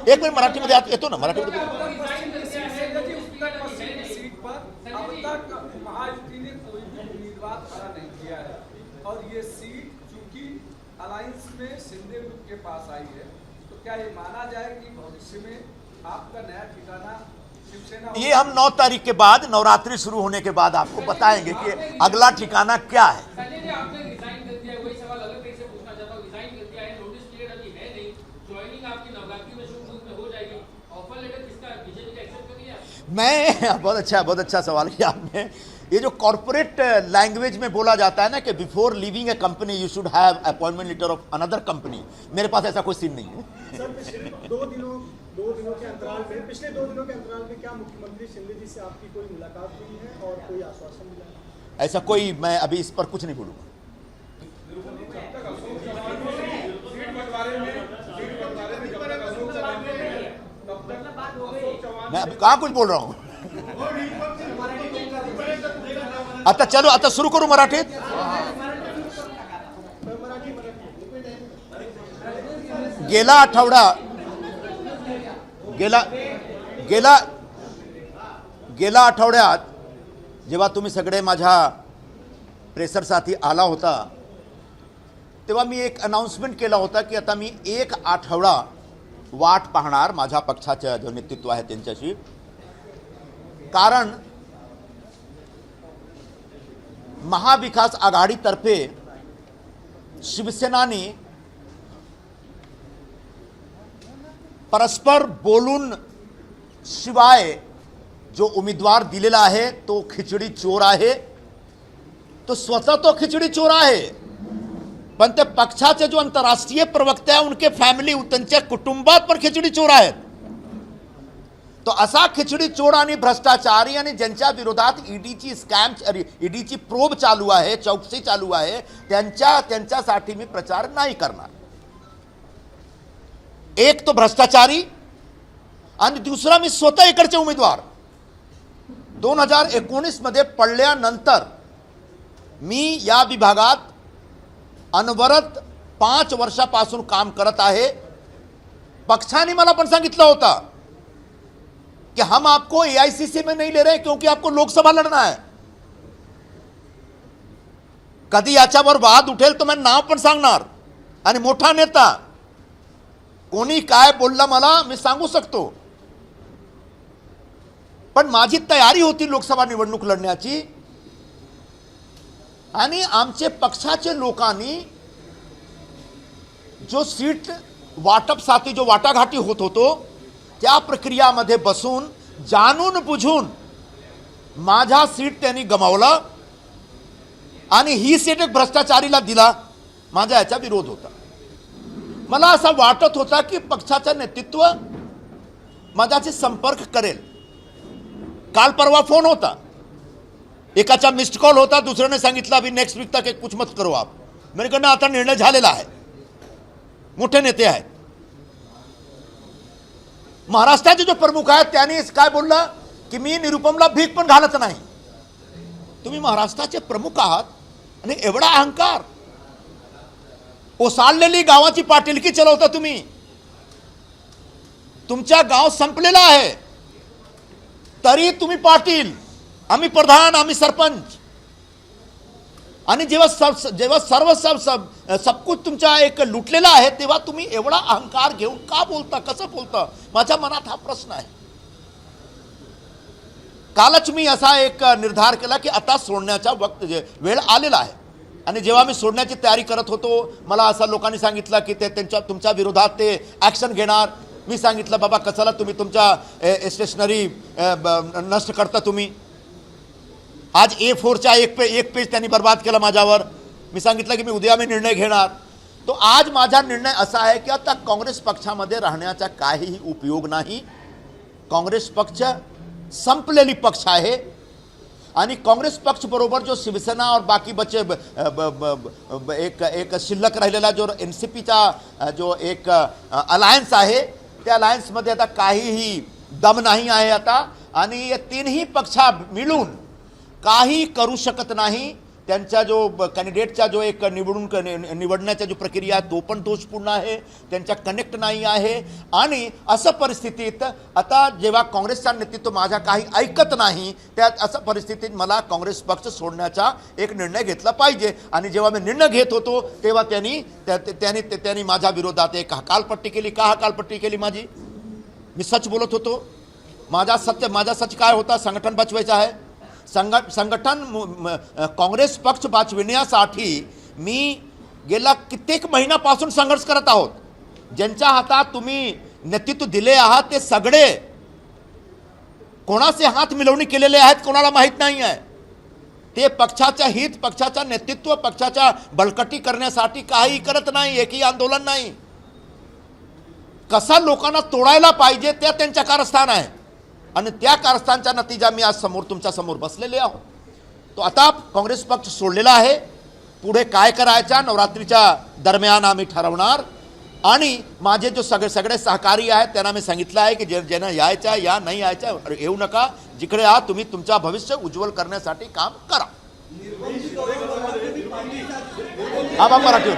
एक मिनट मराठीमध्ये येतो ना, मराठीमध्ये सीट पर अब तक महायुति ने कोई भी उम्मीदवार खड़ा नहीं किया है और ये सीट चूंकि अलायंस में शिंदे ग्रुप के पास आई है, तो क्या ये माना जाए कि भविष्य में आपका नया ठिकाना शिवसेना? ये हम 9 तारीख के बाद, नवरात्रि शुरू होने के बाद आपको बताएंगे कि अगला ठिकाना क्या है. संजय जी, आपने रिजाइन कर दिया है, वही सवाल अलग तरीके से पूछना चाहता हूँ. रिजाइन कर दिया है, नोटिस पीरियड अभी है नहीं, ज्वाइनिंग आपकी नवरात्रि में शुरू में हो जाएगी, ऑफर लेटर किसका बीजेपी का एक्सेप्ट कर लिया? मैं बहुत अच्छा सवाल किया आपने. ये जो कॉर्पोरेट लैंग्वेज में बोला जाता है ना कि before leaving a company you should have appointment letter of another company, मेरे पास ऐसा कोई सीन नहीं है. सर, पिछले 2 दिनों के अंतराल में क्या मुख्यमंत्री शिंदे जी से आपकी कोई मुलाकात हुई है और कोई आश्वासन मिला है? ऐसा कोई, मैं अभी इस पर कुछ नहीं बोलूंगा. मैं अभी कहाँ कुछ बोल रहा हूँ. आता चलो, आता सुरू करू मराठीत. गेला आठवड्यात जेव्हा तुम्ही सगळे माझ्या प्रेसर साथी आला होता तेव्हा मी एक अनाउन्समेंट केला होता की आता मी 1 आठवडा वाट पाहणार माझ्या पक्षाचे जो नेतृत्व आहे त्यांच्याशी. कारण महाविकास आघाडीतर्फे शिवसेनाने परस्पर बोलून शिवाय जो उमेदवार दिलेला आहे तो खिचडी चोर आहे. तो स्वतः तो खिचडी चोर आहे, पण ते पक्षाचे जो अंतरराष्ट्रीय प्रवक्ते आहे उनके फॅमिली, त्यांच्या कुटुंबात पण खिचडी चोर आहेत. तो असा खिचडी चोर आणि भ्रष्टाचारी आणि ज्यांच्या विरोधात ईडीची प्रोब चालू आहे, चौकशी चालू आहे, त्यांच्यासाठी मी प्रचार नाही करणार. एक तो भ्रष्टाचारी आणि दुसरा मी स्वतः इकडचे उमेदवार. 2019 मध्ये पडल्यानंतर मी या विभागात अनवरत 5 वर्षापासून काम करत आहे. पक्षाने मला पण सांगितलं होतं कि हम आपको एआईसीसी में नहीं ले रहे क्योंकि आपको लोकसभा लड़ना है. कधी याच्यावर वाद उठेल तो मैं नाव पण सांगणार आणि मोठा नेता कोणी काय बोलला मला मी सांगू शकतो. पण माझी तयारी होती लोकसभा निवडणूक लढण्याची आणि आमचे पक्षाचे लोकांनी जो सीट वाटपसाठी जो वाटाघाटी होत होतो त्या प्रक्रियामध्ये बसून जाणून बुझून माझा सीट त्यांनी गमावला आणि ही सीट एक भ्रष्टाचारीला दिला. माझा याचा विरोध होता. मला असं वाटत होता की पक्षाचं नेतृत्व माझ्याशी संपर्क करेल. काल परवा फोन होता, एकाचा मिस्ड कॉल होता, दुसऱ्याने सांगितलं अभी नेक्स्ट वीक तक कुछ मत करो आप. मेरे आता निर्णय झालेला आहे. मोठे नेते आहेत. महाराष्ट्राचे जो प्रमुख आहेत त्यांनी काय बोललं की मी निरुपमला भीक पण घालत नाही. तुम्ही महाराष्ट्राचे प्रमुख आहात आणि एवढा अहंकार, ओसाळलेली गावाची पाटीलकी चलवता तुम्ही. तुमचा गाव संपलेला आहे तरी तुम्ही पाटील आम्ही प्रधान, आम्ही सरपंच, आणि जेव्हा सर्व सब कुछ तुमच्या एक लुटलेला आहे तेव्हा तुम्ही एवढा अहंकार घेऊन का बोलता, कसं बोलता? माझ्या मनात हा प्रश्न आहे. कालच मी असा एक निर्धार केला की आता सोडण्याचा वेळ आलेला आहे. आणि जेव्हा मी सोडण्याची तयारी करत होतो मला असं लोकांनी सांगितलं की ते तुमच्या विरोधात ते ॲक्शन घेणार. मी सांगितलं बाबा कशाला तुम्ही तुमच्या स्टेशनरी नष्ट करता तुम्ही. आज A4चा एक पेज त्यांनी बर्बाद केला माझ्यावर. मी सांगितलं की मी उद्या निर्णय घेणार. तो आज माझा निर्णय असा आहे की आता काँग्रेस पक्षामध्ये राहण्याचा काहीही उपयोग नाही. काँग्रेस पक्ष संपलेली पक्ष आहे आणि काँग्रेस पक्ष बरोबर जो शिवसेना और बाकी बचे एक शिल्लक राहिलेला जो NCPचा जो एक अलायन्स आहे त्या अलायन्समध्ये आता काहीही दम नाही आहे आता. आणि या तीनही पक्ष मिळून काही करू शकत नाही. त्यांचा जो कॅन्डिडेटचा जो एक निवडण्याचा जो प्रक्रिया तो पण दोषपूर्ण आहे. त्यांच्या कनेक्ट नाही आहे. आणि असं परिस्थितीत आता जेव्हा काँग्रेसचा नेतृत्व माझा काही ऐकत नाही त्यात असं परिस्थितीत मला काँग्रेस पक्ष सोडण्याचा एक निर्णय घेतला पाहिजे. आणि जेव्हा मी निर्णय घेत होतो तेव्हा त्यांनी माझ्या विरोधात एक हकालपट्टी केली. का हकालपट्टी केली माझी? मी सच बोलत होतो. माझा सच काय होता? संघटन वाचवायचं आहे. संघटन काँग्रेस पक्ष वाचविण्यासाठी मी गेला कित्येक महिन्यापासून संघर्ष करत आहोत. ज्यांच्या हातात तुम्ही नेतृत्व दिले आहात ते सगळे कोणाचे हात मिळवणी केलेले आहेत कोणाला माहीत नाही आहे. ते पक्षाचं हित, पक्षाचं नेतृत्व, पक्षाच्या बळकटी करण्यासाठी काही करत नाही. एकही आंदोलन नाही. कसा लोकांना तोडायला पाहिजे त्या त्यांच्या कारस्थान आहे आणि त्या कारस्थानचा नतीजा मी आज तुमच्या समोर बसलेले आहोत. तो आता काँग्रेस पक्ष सोडलेला आहे. पुढे काय करायचा नवरात्रीच्या दरम्यान आम्ही ठरवणार. आणि माझे जो सगळे सहकारी आहेत त्यांना मी सांगितलं आहे की ज्यांना यायचं या नाही यायचं येऊ नका. जिकडे आहात तुम्ही तुमचा भविष्य उज्ज्वल करण्यासाठी काम करा. आबा मराठी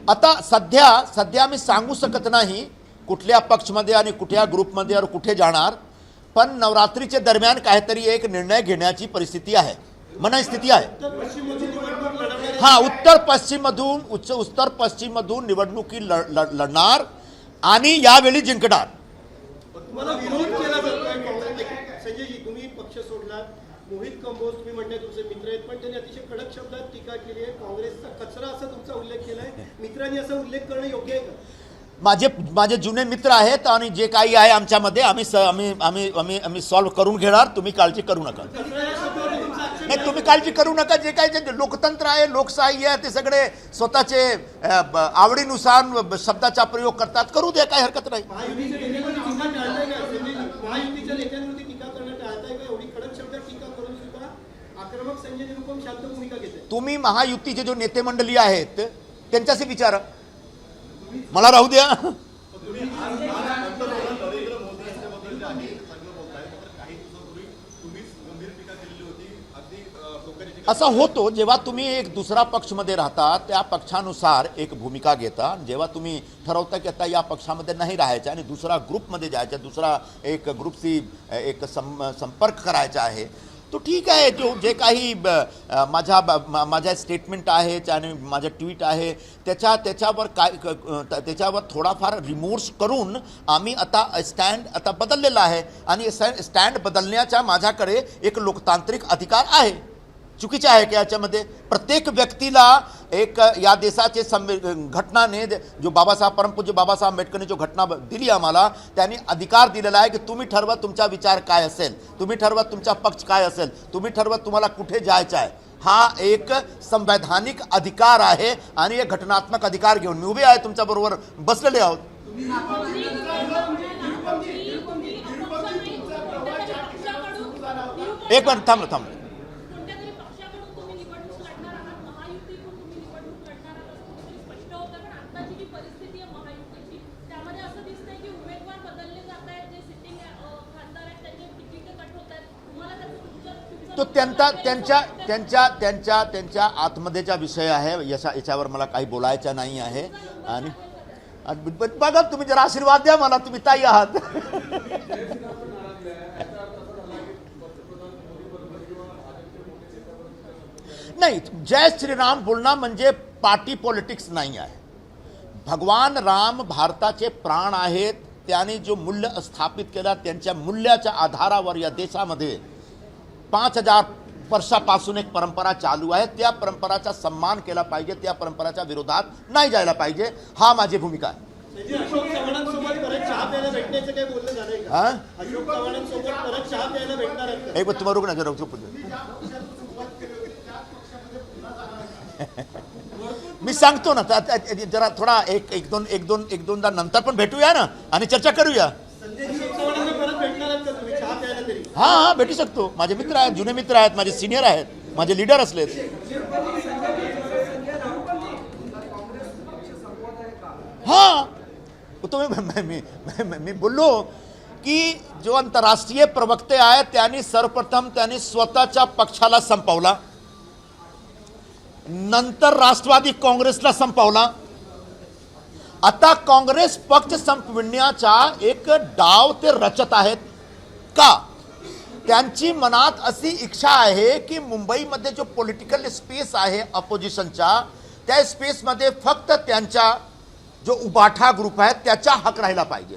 आता सध्या मी सांगू शकत नाही कुठल्या पक्षमध्ये आणि कुठल्या ग्रुपमध्ये और कुठे जाणार. पण नवरात्रीच्या दरम्यान काहीतरी एक निर्णय घेण्याची परिस्थिती आहे, मनस्थिती आहे. हां, उत्तर पश्चिम मधून निवडणुकी लढणार आणि यावेळी जिंकणार. संजयजी तुम्ही पक्ष सोडला. मोहित कंबोज तुम्ही म्हणताय तुमचे मित्र आहेत पण त्यांनी अतिशय कडक शब्दात टीका केली आहे. काँग्रेसचा कचरा असा तुमचा उल्लेख केलाय. मित्रांनी असा उल्लेख करणं योग्य आहे का? माझे जुने मित्र आहेत आणि जे काही आहे आमच्यामध्ये आम्ही सॉल्व्ह करून घेणार. तुम्ही काळजी करू नका. नाही, तुम्ही काळजी करू नका. जे काही लोकतंत्र आहे, लोकशाही आहे, ते सगळे स्वतःचे आवडीनुसार शब्दाचा प्रयोग करतात. करू द्या, काही हरकत नाही. महायुतीच्या नेत्यांवरती टीका करणं टाळताय का? एवढी कडक शब्दात टीका करून सुद्धा आक्रमक संजय निरुपम शांत भूमिका घेते. तुम्ही महायुतीचे जो नेते मंडळी आहेत त्यांच्याशी विचारा, मला राहू द्या. असा होतो जेव्हा तुम्ही एक दुसरा पक्षमध्ये राहता त्या पक्षानुसार एक भूमिका घेता. जेव्हा तुम्ही ठरवता की आता या पक्षामध्ये नाही राहायचं आणि दुसरा ग्रुपमध्ये जायचं, दुसरा एक ग्रुपशी एक संपर्क करायचा आहे, तो ठीक आहे. जे काही माझ्या स्टेटमेंट आहेत आणि माझं ट्विट आहे त्याच्यावर थोडाफार रिमोर्स करून आम्ही आता स्टँड बदललेला आहे. आणि स्टँड बदलण्याचा माझ्याकडे एक लोकतांत्रिक अधिकार आहे. चुकीचं आहे की याच्यामध्ये प्रत्येक व्यक्तीला एक या देशाचे घटनाने जो परमपूज्य बाबासाहेब आंबेडकरने जो घटना दिली आम्हाला त्यांनी अधिकार दिलेला आहे की तुम्ही ठरवा तुमचा विचार काय असेल, तुम्ही ठरवा तुमचा पक्ष काय असेल, तुम्ही ठरवा तुम्हाला कुठे जायचं आहे. हा एक संवैधानिक अधिकार आहे आणि एक घटनात्मक अधिकार घेऊन मी उभे आहे तुमच्याबरोबर बसलेले आहोत. एक मिनिट थांब. तो त्यांच्या आत्महत्येचा विषय आहे. याच्यावर मला काही बोलायचं नाही आहे. बघा तुम्ही जरा आशीर्वाद द्या मला, तुम्ही ताई आहात. नाही, जय श्रीराम बोलणं म्हणजे पार्टी पॉलिटिक्स नाही आहे. भगवान राम भारताचे प्राण आहेत. त्यांनी जो मूल्य स्थापित केला त्यांच्या मूल्याच्या आधारावर या देशामध्ये 5000 वर्षापासून एक परंपरा चालू आहे. त्या परंपराचा सन्मान केला पाहिजे, त्या परंपराच्या विरोधात नाही जायला पाहिजे. हा माझी भूमिका आहे. अशोक चव्हाणांसोबत परत चहा प्यायला भेटण्याचं काही बोलणं झालंय का? हा? अशोक चव्हाणांसोबत परत चहा प्यायला भेटणार आहेत का? एक मिनिट, तुम्हाला रुक ना जरा चुप. मी सांगतो ना, जरा थोडा एक दोनदा नंतर पण भेटूया ना आणि चर्चा करूया. अशोक चव्हाणांना परत भेटणार आहेत का तुम्ही चहा प्यायला तरी? हा, भेटू शकतो. माझे मित्र आहेत, जुने मित्र आहेत, माझे सिनियर आहेत, माझे लीडर असलेत. हा, तो मी बोललो की जो आंतरराष्ट्रीय प्रवक्ते आहेत त्यांनी सर्वप्रथम स्वतःच्या पक्षाला संपवला, नंतर राष्ट्रवादी काँग्रेसला संपवला. आता काँग्रेस पक्ष संपविण्याचा एक डाव ते रचत आहेत का? त्यांची मनात अशी इच्छा आहे की मुंबईमध्ये जो पॉलिटिकल स्पेस आहे अपोजिशनचा, त्या स्पेसमध्ये फक्त त्यांचा जो उबाठा ग्रुप आहे त्याचा हक राहिला पाहिजे.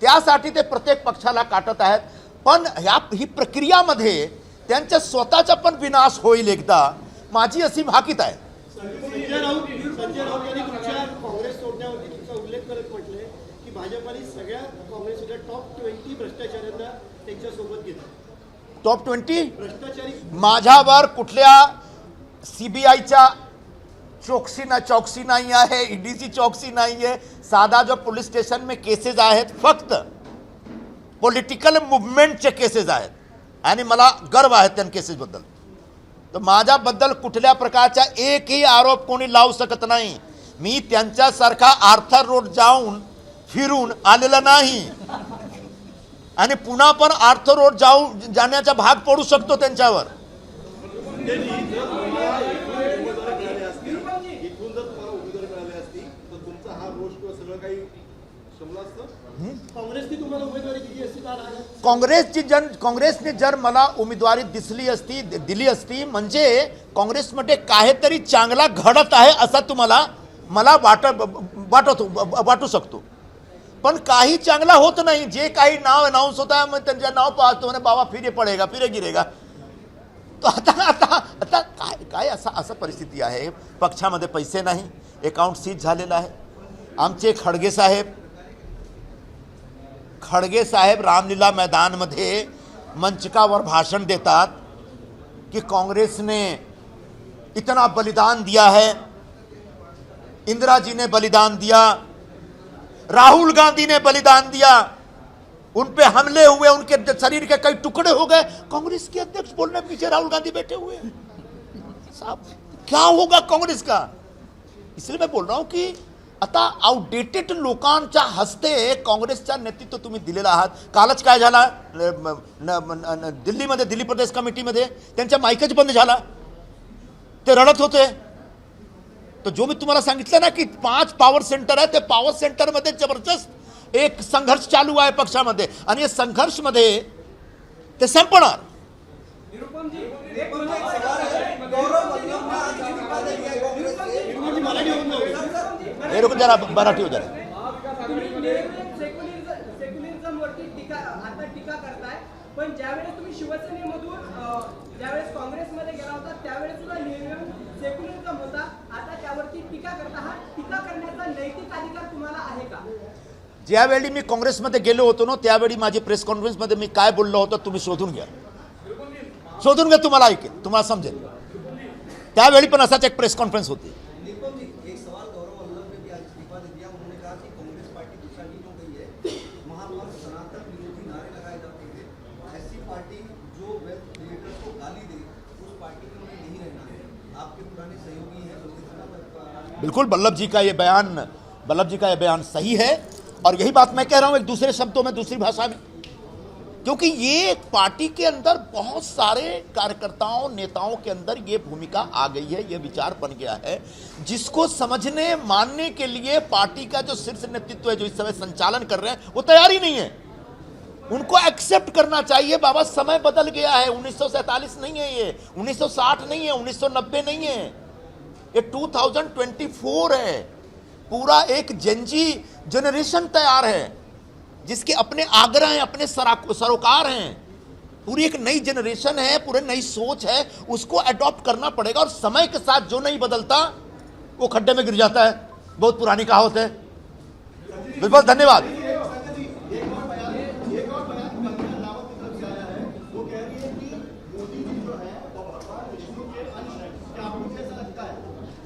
त्यासाठी ते प्रत्येक पक्षाला काटत आहेत. पण ही प्रक्रियामध्ये त्यांच्या स्वतःचा पण विनाश होईल एकदा, माझी अशी भाकीत आहे. संजय राऊत यांनी तुमच्या काँग्रेस सोडण्यावरती तुमचा उल्लेख करत म्हटलंय की भाजपाने सगळ्या काँग्रेसच्या टॉप 20 भ्रष्टाचाऱ्यांना त्यांच्यासोबत घेतलं. टॉप 20 भ्रष्टाचारी माझ्यावर कुठल्या सीबीआयच्या चौकसी नाही आहे, ईडीची चौकसी नाही आहे. साधा जो पुलिस स्टेशन में केसेस आहेत फक्त पॉलिटिकल मुवमेंटचे केसेस आहेत आणि मला गर्व आहे त्या केसेसबद्दल. तर माझ्याबद्दल कुठल्या प्रकारचा एकही आरोप कोणी लावू शकत नाही. मी त्यांच्यासारखा आर्थर रोड जाऊन फिरून आलेला नाही आणि पुन्हा पण आर्थर रोड जाण्याचा भाग पडू शकतो त्यांच्यावर. काँग्रेसने तुम्हाला उमेदवारी दिली असती का? काँग्रेसने जर मला उमेदवारी दिली असती म्हणजे काँग्रेसमध्ये काहीतरी चांगला घडत आहे असं मला वाटू शकतो. पण काही चांगला होत नाही. जे काही नाव अनाउन्स होता है, मैं त्यांच्या नाव पाहतो म्हणे बाबा फिरे गिरेगा. तो आता काय असं परिस्थिती आहे. पक्षामध्ये पैसे नाही, अकाउंट सीज झालेलं आहे. आमचे खडगे साहेब रामलीला मैदानमध्ये मंचकावर भाषण देतात कि कांग्रेस ने इतना बलिदान दिया है, इंदिरा जी ने बलिदान दिया, राहुल गांधी ने बलिदान दिया, उन पे हमले हुए, उनके शरीर के कई टुकड़े हो गए. कांग्रेस के अध्यक्ष बोलने पीछे राहुल गांधी बैठे हुए हैं. साहब क्या होगा कांग्रेस का? इसलिए मैं बोल रहा हूं की आता आउटडेटेड लोकांच्या हस्ते काँग्रेसचा नेतृत्व तुम्ही दिलेला आहात. कालच काय झाला दिल्ली प्रदेश कमिटीमध्ये त्यांच्या माईकच बंद झाला, ते रडत होते. तर जो मी तुम्हाला सांगितलं ना की 5 पॉवर सेंटर आहे, ते पॉवर सेंटरमध्ये जबरदस्त एक संघर्ष चालू आहे पक्षामध्ये आणि या संघर्षमध्ये ते संपणार. हे रुक जरा, मराठी हो जरा. सेक्युलरिझम वरती टीका करताय, पण ज्यावेळेस तुम्ही शिवसेनेमधून ज्यावेळेस काँग्रेसमध्ये गेला होता त्यावेळेस सुद्धा सेक्युलरिझम होता. आता त्यावरती टीका करता, हा टीका करण्याचा नैतिक अधिकार तुम्हाला आहे का? ज्यावेळी मी काँग्रेसमध्ये गेलो होतो ना त्यावेळी माझी प्रेस कॉन्फरन्समध्ये मी काय बोललो होतो तुम्ही शोधून घ्या, तुम्हाला ऐकेल, तुम्हाला समजेल. त्यावेळी पण असाच एक प्रेस कॉन्फ्रेंस होती. बिल्कुल बल्लभ जी का ये बयान सही है और यही बात मैं कह रहा हूं एक दूसरे शब्दों में, दूसरी भाषा में. क्योंकि ये पार्टी के अंदर बहुत सारे कार्यकर्ताओं नेताओं के अंदर ये भूमिका आ गई है, ये विचार बन गया है, जिसको समझने मानने के लिए पार्टी का जो शीर्ष नेतृत्व है, जो इस समय संचालन कर रहे हैं, वो तैयार ही नहीं है। उनको एक्सेप्ट करना चाहिए, बाबा समय बदल गया है, 1947 नहीं है ये, 1960 नहीं है, 1990 नहीं है, ये 2024 है। पूरा एक जेनजी जनरेशन तैयार है, जिसके अपने आग्रह हैं, अपने सरोकार हैं, पूरी एक नई जनरेशन है, पूरी नई सोच है, उसको अडॉप्ट करना पड़ेगा। और समय के साथ जो नहीं बदलता वो खड्डे में गिर जाता है, बहुत पुरानी कहावत है। बिल्कुल, धन्यवाद।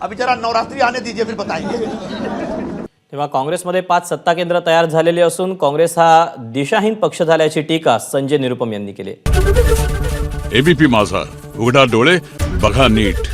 अभी जरा नवरात्रि आने दीजिए, फिर बताएंगे। तेव्हा काँग्रेसमध्ये 5 सत्ता केंद्र तयार झालेले असून काँग्रेस हा दिशाहीन पक्ष झाल्याची टीका संजय निरुपम यांनी केली. एबीपी माझा, उघडा डोळे बघा नीट.